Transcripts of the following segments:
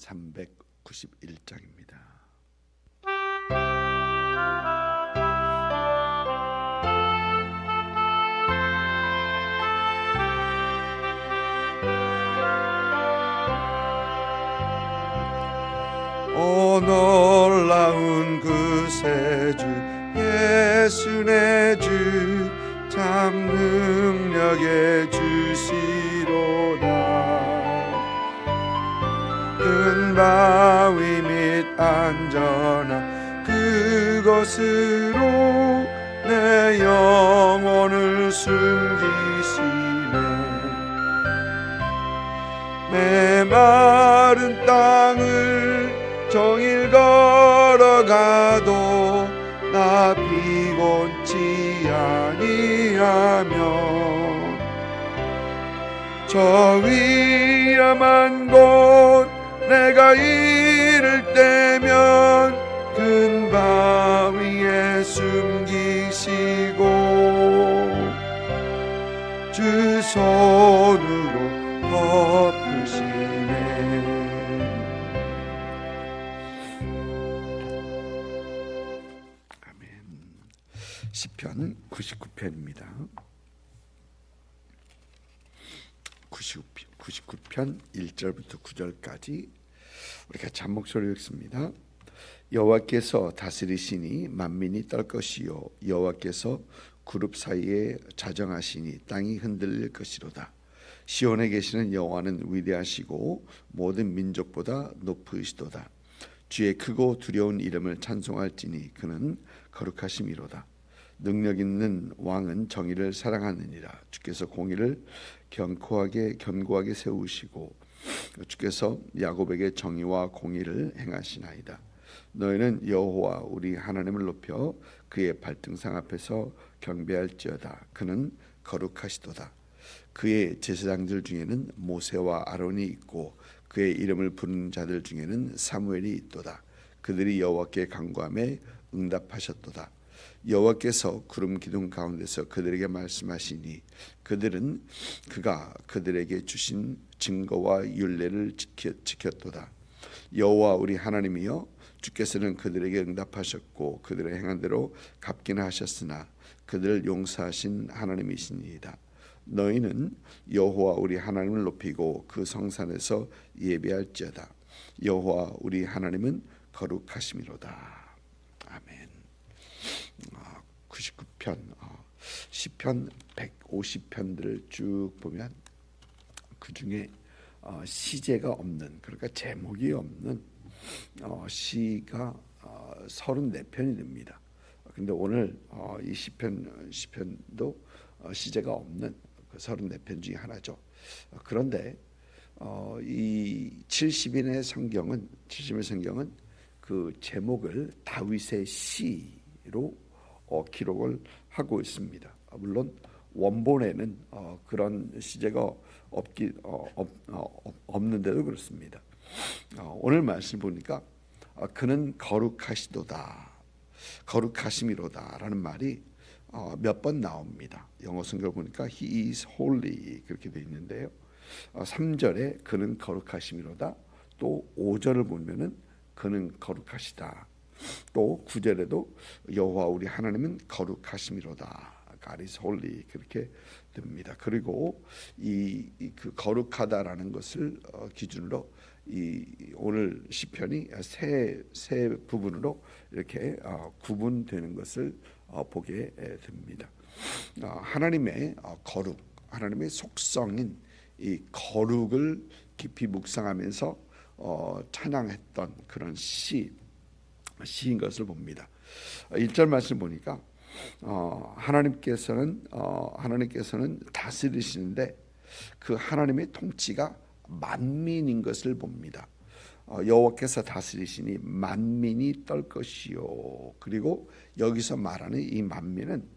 391장입니다. 오 놀라운 구세주 예수 내 주 참 능력의 주시로다. 큰 바위 및 안전한 그곳으로 내 영혼을 숨기시네. 메마른 땅을 종일 걸어가도 나 피곤치 아니하며 저 위험한 곳 내가 이를 때면 큰 바위에 숨기시고 주 손으로 덮으시네. 시편 99편입니다. 99편 1절부터 9절까지 우리가 잠목소리로 읽습니다. 여호와께서 다스리시니 만민이 떨 것이요 여호와께서 그룹 사이에 자정하시니 땅이 흔들릴 것이로다. 시온에 계시는 여호와는 위대하시고 모든 민족보다 높으시도다. 주의 크고 두려운 이름을 찬송할지니 그는 거룩하심이로다. 능력 있는 왕은 정의를 사랑하느니라. 주께서 공의를 견고하게 세우시고 주께서 야곱에게 정의와 공의를 행하시나이다. 너희는 여호와 우리 하나님을 높여 그의 발등상 앞에서 경배할지어다. 그는 거룩하시도다. 그의 제사장들 중에는 모세와 아론이 있고 그의 이름을 부르는 자들 중에는 사무엘이 있도다. 그들이 여호와께 간구하며 응답하셨도다. 여호와께서 구름 기둥 가운데서 그들에게 말씀하시니 그들은 그가 그들에게 주신 증거와 율례를 지켰도다. 여호와 우리 하나님이여 주께서는 그들에게 응답하셨고 그들의 행한 대로 갚기는 하셨으나 그들을 용서하신 하나님이시니이다. 너희는 여호와 우리 하나님을 높이고 그 성산에서 예배할지어다. 여호와 우리 하나님은 거룩하심이로다. 아멘. 99편 시편 150편들을 쭉 보면 그 중에 시제가 없는, 그러니까 제목이 없는 시가 34편이 됩니다. 근데 오늘 이 시편도 시제가 없는 그 34편 중에 하나죠. 그런데 이 70인의 성경은 그 제목을 다윗의 시로 기록을 하고 있습니다. 물론 원본에는 그런 시제가 없는데도 그렇습니다. 오늘 말씀 보니까 그는 거룩하시도다, 거룩하심이로다라는 말이 몇 번 나옵니다. 영어 성경 보니까 He is holy 그렇게 되어 있는데요. 3절에 그는 거룩하심이로다. 또 5절을 보면은 그는 거룩하시다. 또 9절에도 여호와 우리 하나님은 거룩하심이로다. God is holy 그렇게 됩니다. 그리고 그 거룩하다라는 것을 기준으로 이 오늘 시편이 세 부분으로 이렇게 구분되는 것을 보게 됩니다. 하나님의 거룩, 하나님의 속성인 이 거룩을 깊이 묵상하면서 찬양했던 그런 시인 것을 봅니다. 1절 말씀 보니까 하나님께서는 다스리시는데 그 하나님의 통치가 만민인 것을 봅니다. 여호와께서 다스리시니 만민이 떨 것이요. 그리고 여기서 말하는 이 만민은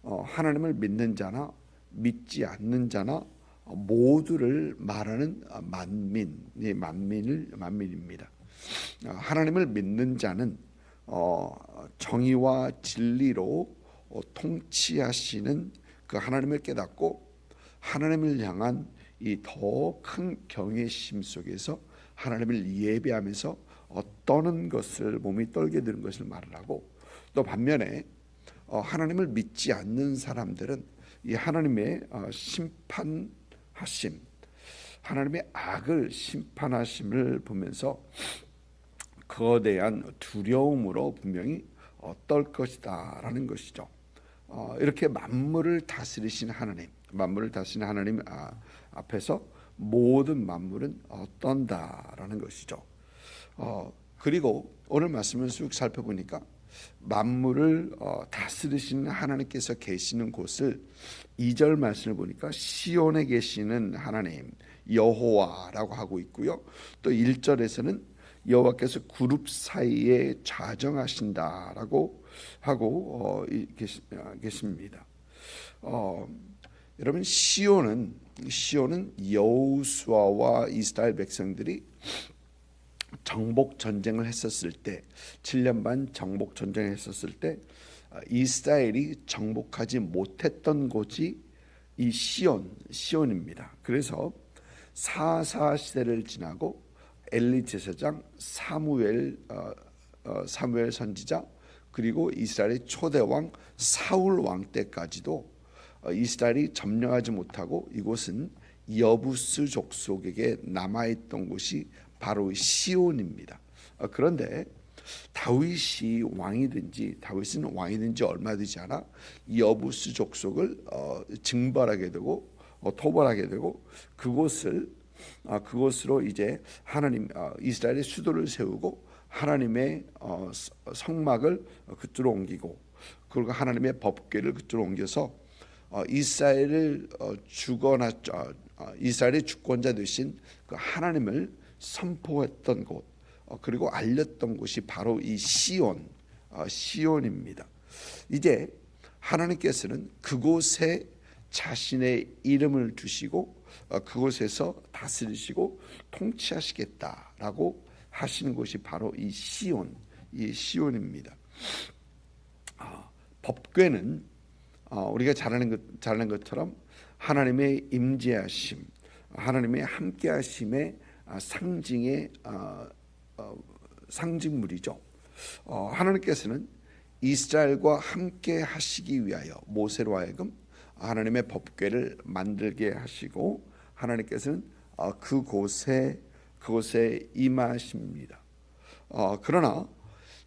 하나님을 믿는 자나 믿지 않는 자나 모두를 말하는 만민입니다. 하나님을 믿는 자는 정의와 진리로 통치하시는 그 하나님을 깨닫고 하나님을 향한 이 더 큰 경외심 속에서 하나님을 예배하면서 떠는 것을, 몸이 떨게 되는 것을 말을 하고, 또 반면에 하나님을 믿지 않는 사람들은 이 하나님의 심판하심, 하나님의 악을 심판하심을 보면서 그에 대한 두려움으로 분명히 떨 것이다라는 것이죠. 이렇게 만물을 다스리신 하나님, 만물을 다스리는 하나님 앞에서 모든 만물은 떤다라는 것이죠. 그리고 오늘 말씀을 쭉 살펴보니까 만물을 다스리시는 하나님께서 계시는 곳을 2절 말씀을 보니까 시온에 계시는 하나님 여호와라고 하고 있고요. 또 1절에서는 여호와께서 그룹 사이에 좌정하신다라고 하고 계십니다. 여러분 시온은 여호수아와 이스라엘 백성들이 정복 전쟁을 했었을 때, 7년 반 정복 전쟁을 했었을 때 이스라엘이 정복하지 못했던 곳이 이 시온입니다. 그래서 사사 시대를 지나고 엘리 제사장, 사무엘 선지자, 그리고 이스라엘의 초대 왕 사울 왕 때까지도 이스라엘이 점령하지 못하고 이곳은 여부스 족속에게 남아있던 곳이 바로 시온입니다. 그런데 다윗은 왕이 된 지 얼마 되지 않아 여부스 족속을 징벌하게 되고 토벌하게 되고 그곳으로 이제 하나님 이스라엘의 수도를 세우고 하나님의 성막을 그쪽으로 옮기고, 그리고 하나님의 법궤를 그쪽으로 옮겨서 이스라엘을 이스라엘의 주권자 되신 그 하나님을 선포했던 곳, 그리고 알렸던 곳이 바로 이 시온입니다. 이제 하나님께서는 그곳에 자신의 이름을 두시고 그곳에서 다스리시고 통치하시겠다라고 하시는 곳이 바로 이 시온입니다. 법궤는 우리가 잘 아는 것처럼 하나님의 임재하심, 하나님의 함께하심의 상징물이죠. 하나님께서는 이스라엘과 함께 하시기 위하여 모세로 하여금 하나님의 법궤를 만들게 하시고, 하나님께서는 그곳에 임하십니다. 그러나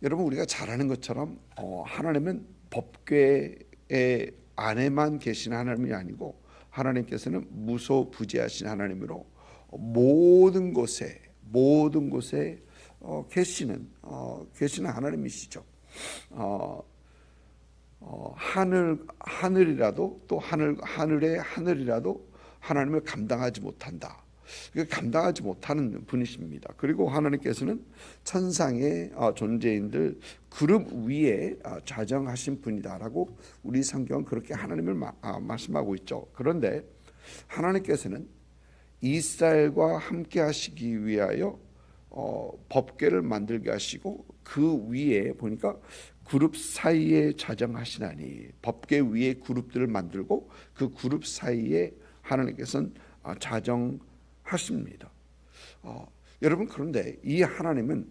여러분 우리가 잘 아는 것처럼 하나님은 법궤의 안에만 계시는 하나님이 아니고 하나님께서는 무소부재하신 하나님으로 모든 곳에 계시는 하나님이시죠. 하늘이라도 또 하늘의 하늘이라도 하나님을 감당하지 못한다. 감당하지 못하는 분이십니다. 그리고 하나님께서는 천상의 존재인들 그룹 위에 좌정하신 분이다라고 우리 성경은 그렇게 하나님을 말씀하고 있죠. 그런데 하나님께서는 이스라엘과 함께 하시기 위하여 법궤를 만들게 하시고 그 위에 보니까 그룹 사이에 좌정하시나니, 법궤 위에 그룹들을 만들고 그 그룹 사이에 하나님께서는 좌정하십니다. 여러분 그런데 이 하나님은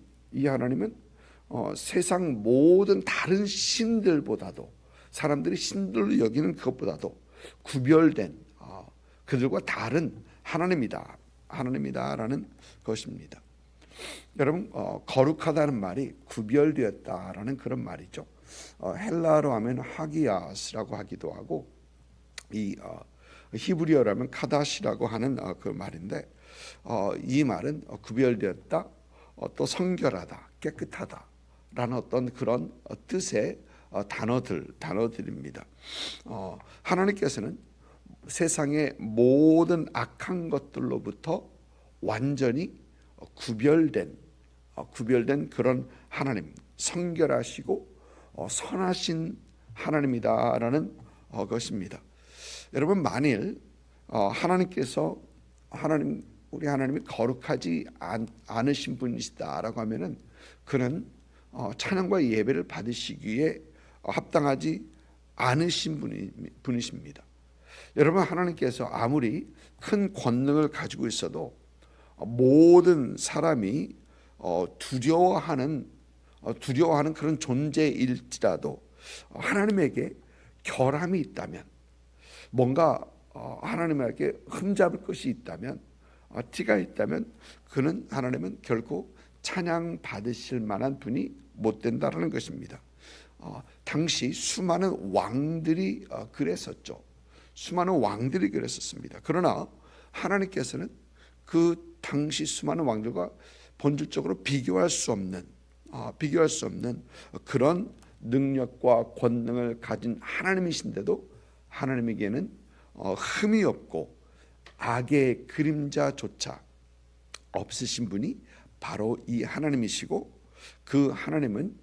세상 모든 다른 신들보다도, 사람들이 신들로 여기는 그것보다도 구별된 그들과 다른 하나님이다라는 것입니다. 여러분 거룩하다는 말이 구별되었다라는 그런 말이죠. 헬라어로 하면 하기아스라고 하기도 하고, 이 히브리어로 하면 카다시라고 하는 그 말인데, 이 말은 구별되었다, 또 성결하다, 깨끗하다라는 어떤 그런 뜻의 단어들입니다. 하나님께서는 세상의 모든 악한 것들로부터 완전히 구별된 그런 하나님, 성결하시고 선하신 하나님이다라는 것입니다. 여러분 만일 우리 하나님이 거룩하지 않으신 분이시다라고 하면은 그는 찬양과 예배를 받으시기에 합당하지 않으신 분이십니다. 여러분 하나님께서 아무리 큰 권능을 가지고 있어도 모든 사람이 두려워하는 그런 존재일지라도 하나님에게 결함이 있다면, 뭔가 하나님에게 흠잡을 것이 있다면, 티가 있다면, 하나님은 결코 찬양 받으실 만한 분이 못 된다라는 것입니다. 당시 수많은 왕들이 그랬었죠. 수많은 왕들이 그랬었습니다. 그러나 하나님께서는 그 당시 수많은 왕들과 본질적으로 비교할 수 없는 그런 능력과 권능을 가진 하나님이신데도 하나님에게는 흠이 없고 악의 그림자조차 없으신 분이 바로 이 하나님이시고, 그 하나님은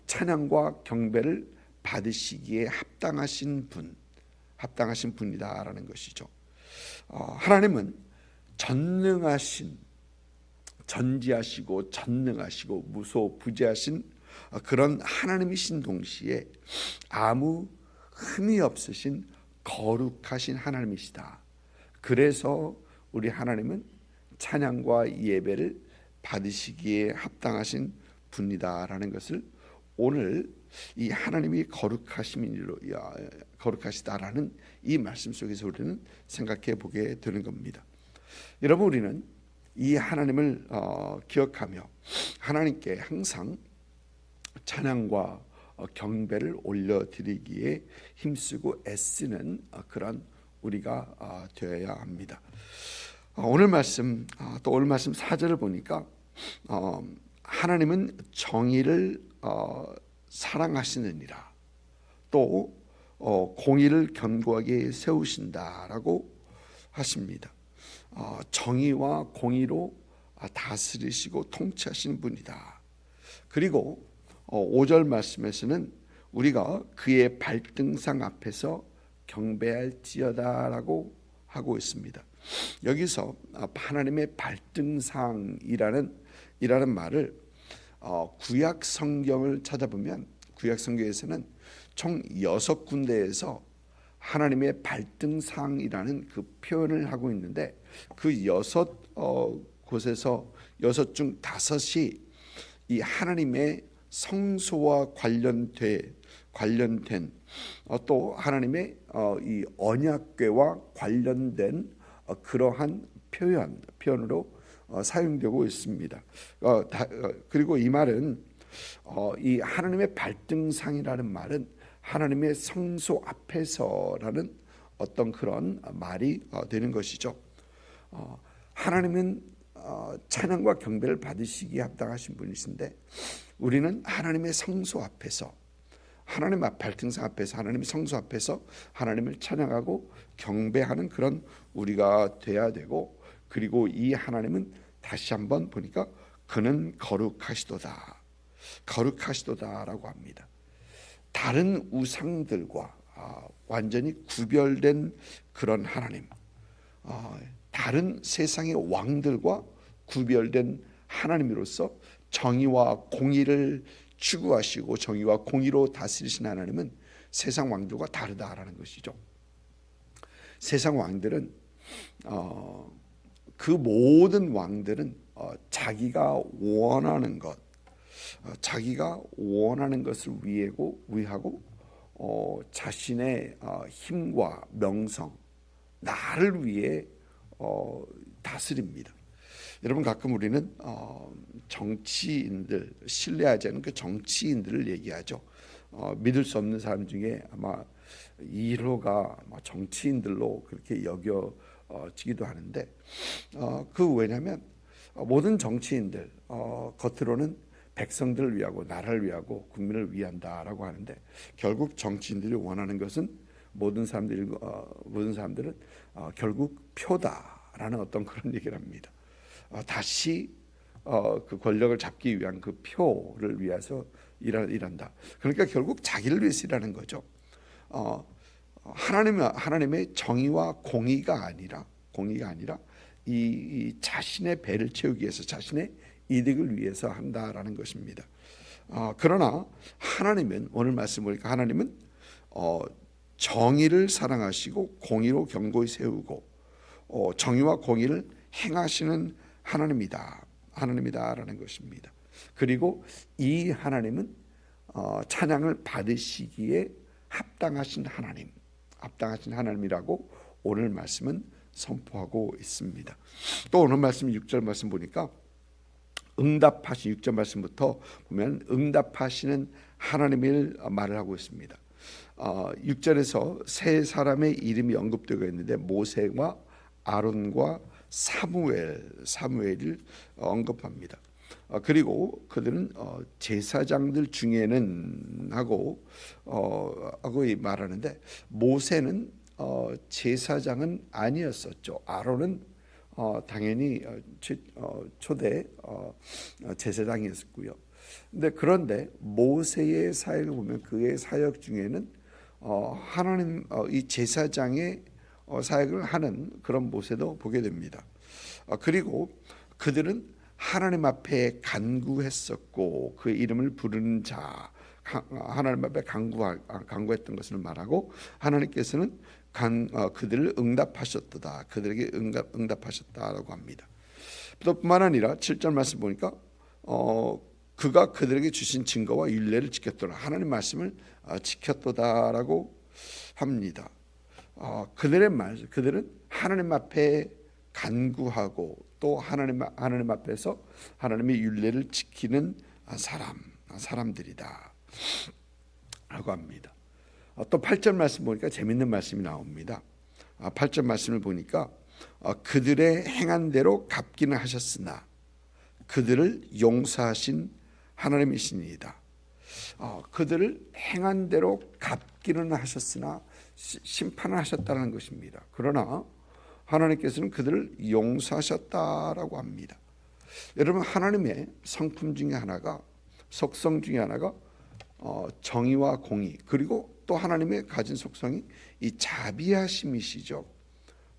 찬양과 경배를 받으시기에 합당하신 분이다라는 것이죠. 하나님은 전지하시고 전능하시고 무소부재하신 그런 하나님이신 동시에 아무 흠이 없으신 거룩하신 하나님이시다. 그래서 우리 하나님은 찬양과 예배를 받으시기에 합당하신 분이다라는 것을 오늘 이 하나님이 거룩하시다라는 이 말씀 속에서 우리는 생각해 보게 되는 겁니다. 여러분, 우리는 이 하나님을 기억하며 하나님께 항상 찬양과 경배를 올려드리기에 힘쓰고 애쓰는 그런 우리가 되어야 합니다. 오늘 말씀 4절을 보니까 하나님은 정의를 사랑하시느니라, 또 공의를 견고하게 세우신다라고 하십니다. 정의와 공의로 다스리시고 통치하시는 분이다. 그리고 5절 말씀에서는 우리가 그의 발등상 앞에서 경배할지어다라고 하고 있습니다. 여기서 하나님의 발등상이라는 말을 구약 성경을 찾아보면, 구약 성경에서는 총 6군데에서 하나님의 발등상이라는 그 표현을 하고 있는데, 그 6곳에서 6 중 5이 이 하나님의 성소와 관련된 또 하나님의 이 언약궤와 관련된 그러한 표현으로 사용되고 있습니다. 그리고 이 말은 이 하나님의 발등상이라는 말은 하나님의 성소 앞에서라는 어떤 그런 말이 되는 것이죠. 하나님은 찬양과 경배를 받으시기에 합당하신 분이신데, 우리는 하나님의 성소 앞에서, 하나님 발등상 앞에서, 하나님의 성소 앞에서 하나님을 찬양하고 경배하는 그런 우리가 돼야 되고, 그리고 이 하나님은 다시 한번 보니까 그는 거룩하시도다라고 합니다. 다른 우상들과 완전히 구별된 그런 하나님, 다른 세상의 왕들과 구별된 하나님으로서 정의와 공의를 추구하시고 정의와 공의로 다스리신 하나님은 세상 왕들과 다르다라는 것이죠. 세상 왕들은 그 모든 왕들은 자기가 원하는 것을 위하고 자신의 힘과 명성, 나를 위해 다스립니다. 여러분, 가끔 우리는 정치인들, 신뢰하지 않는 그 정치인들을 얘기하죠. 믿을 수 없는 사람 중에 아마 1호가 정치인들로 그렇게 여겨지기도 하는데, 왜냐하면 모든 정치인들 겉으로는 백성들을 위하고 나라를 위하고 국민을 위한다라고 하는데, 결국 정치인들이 원하는 것은 모든 사람들은 결국 표다라는 어떤 그런 얘기를 합니다. 다시 그 권력을 잡기 위한 그 표를 위해서 일한다. 그러니까 결국 자기를 위해서 일하는 거죠. 하나님의 정의와 공의가 아니라 이 자신의 배를 채우기 위해서, 자신의 이득을 위해서 한다라는 것입니다. 그러나 하나님은, 오늘 말씀 보니까 하나님은 정의를 사랑하시고 공의로 견고히 세우고 정의와 공의를 행하시는 하나님이다라는 것입니다. 그리고 이 하나님은 찬양을 받으시기에 합당하신 하나님이라고 오늘 말씀은 선포하고 있습니다. 또 오늘 말씀 6절 말씀 보니까 응답하신 6절 말씀부터 보면 응답하시는 하나님을 말을 하고 있습니다. 6절에서 세 사람의 이름이 언급되고 있는데 모세와 아론과 사무엘을 언급합니다. 그리고 그들은 제사장들 중에는 하고 말하는데 모세는 제사장은 아니었었죠. 아론은 당연히 초대 제사장이었고요. 그런데 모세의 사역을 보면 그의 사역 중에는 하나님 이 제사장의 사역을 하는 그런 모세도 보게 됩니다. 그리고 그들은 하나님 앞에 간구했었고 그 이름을 부르는 자, 하나님 앞에 간구했던 것을 말하고 하나님께서는 그들을 응답하셨다. 그들에게 응답하셨다라고 합니다. 또 뿐만 아니라 7절 말씀 보니까 그가 그들에게 주신 증거와 율례를 지켰더라. 하나님 말씀을 지켰도다라고 합니다. 그들은 하나님 앞에 간구하고 또 하나님 앞에서 하나님의 율례를 지키는 사람들이다 라고 합니다. 또 8절 말씀 보니까 재밌는 말씀이 나옵니다. 8절 말씀을 보니까 그들의 행한 대로 갚기는 하셨으나 그들을 용서하신 하나님이시니이다. 그들을 행한 대로 갚기는 하셨으나 심판을 하셨다는 것입니다. 그러나 하나님께서는 그들을 용서하셨다라고 합니다. 여러분, 하나님의 성품 중에 하나가, 속성 중에 하나가 정의와 공의, 그리고 또 하나님의 가진 속성이 이 자비하심이시죠.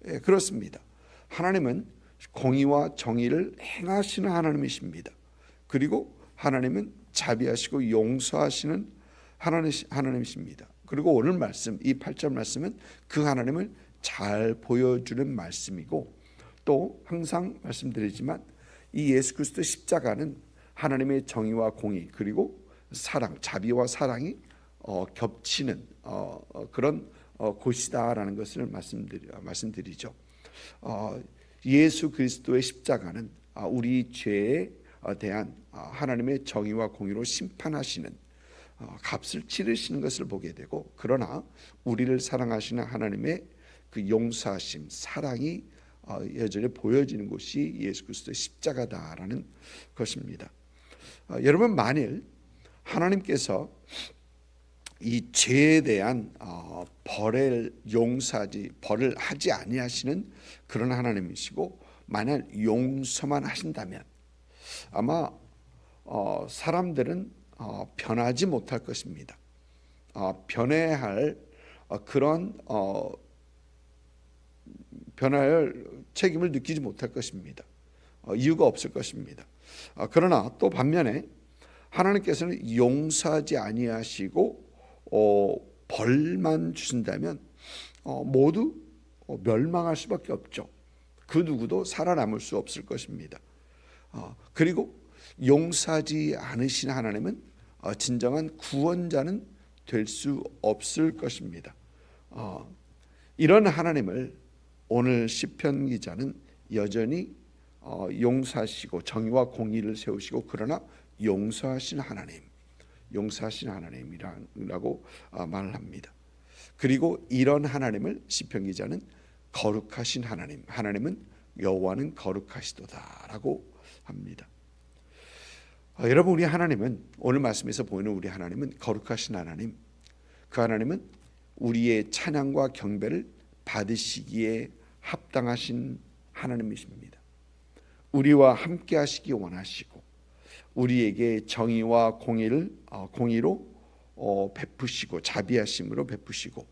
예, 그렇습니다. 하나님은 공의와 정의를 행하시는 하나님이십니다. 그리고 하나님은 자비하시고 용서하시는 하나님이십니다. 그리고 오늘 말씀, 이 8절 말씀은 그 하나님을 잘 보여주는 말씀이고, 또 항상 말씀드리지만 이 예수 그리스도 십자가는 하나님의 정의와 공의 그리고 사랑, 자비와 사랑이 겹치는 그런 곳이다라는 것을 말씀드리죠. 예수 그리스도의 십자가는 우리 죄에 대한 하나님의 정의와 공의로 심판하시는 값을 치르시는 것을 보게 되고, 그러나 우리를 사랑하시는 하나님의 그 용서하심, 사랑이 여전히 보여지는 곳이 예수 그리스도의 십자가다라는 것입니다. 여러분, 만일 하나님께서 이 죄에 대한 벌을 하지 아니하시는 그런 하나님이시고, 만약 용서만 하신다면 아마 사람들은 변하지 못할 것입니다. 변해야 할 책임을 느끼지 못할 것입니다. 이유가 없을 것입니다. 그러나 또 반면에 하나님께서는 용서하지 아니하시고 벌만 주신다면 모두 멸망할 수밖에 없죠. 그 누구도 살아남을 수 없을 것입니다. 그리고 용서하지 않으신 하나님은 진정한 구원자는 될 수 없을 것입니다. 이런 하나님을 오늘 시편 기자는 여전히 용서하시고 정의와 공의를 세우시고, 그러나 용서하신 하나님이라고 말을 합니다. 그리고 이런 하나님을 시편 기자는 거룩하신 하나님은 여호와는 거룩하시도다라고 합니다. 여러분, 우리 하나님은, 오늘 말씀에서 보이는 우리 하나님은 거룩하신 하나님, 그 하나님은 우리의 찬양과 경배를 받으시기에 합당하신 하나님이십니다. 우리와 함께 하시기 원하시고 우리에게 정의와 공의로 베푸시고 자비하심으로 베푸시고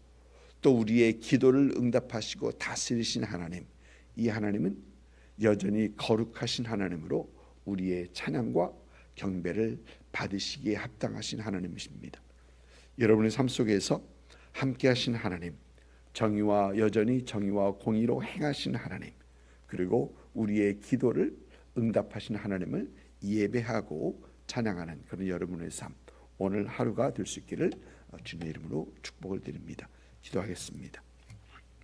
또 우리의 기도를 응답하시고 다스리신 하나님, 이 하나님은 여전히 거룩하신 하나님으로 우리의 찬양과 경배를 받으시기에 합당하신 하나님이십니다. 여러분의 삶 속에서 함께 하신 하나님, 여전히 정의와 공의로 행하신 하나님, 그 그리고 우리의 기도를 응답하시는 하나님을 예배하고 찬양하는 그런 여러분의 삶, 오늘 하루가 될 수 있기를 주님의 이름으로 축복을 드립니다. 기도하겠습니다.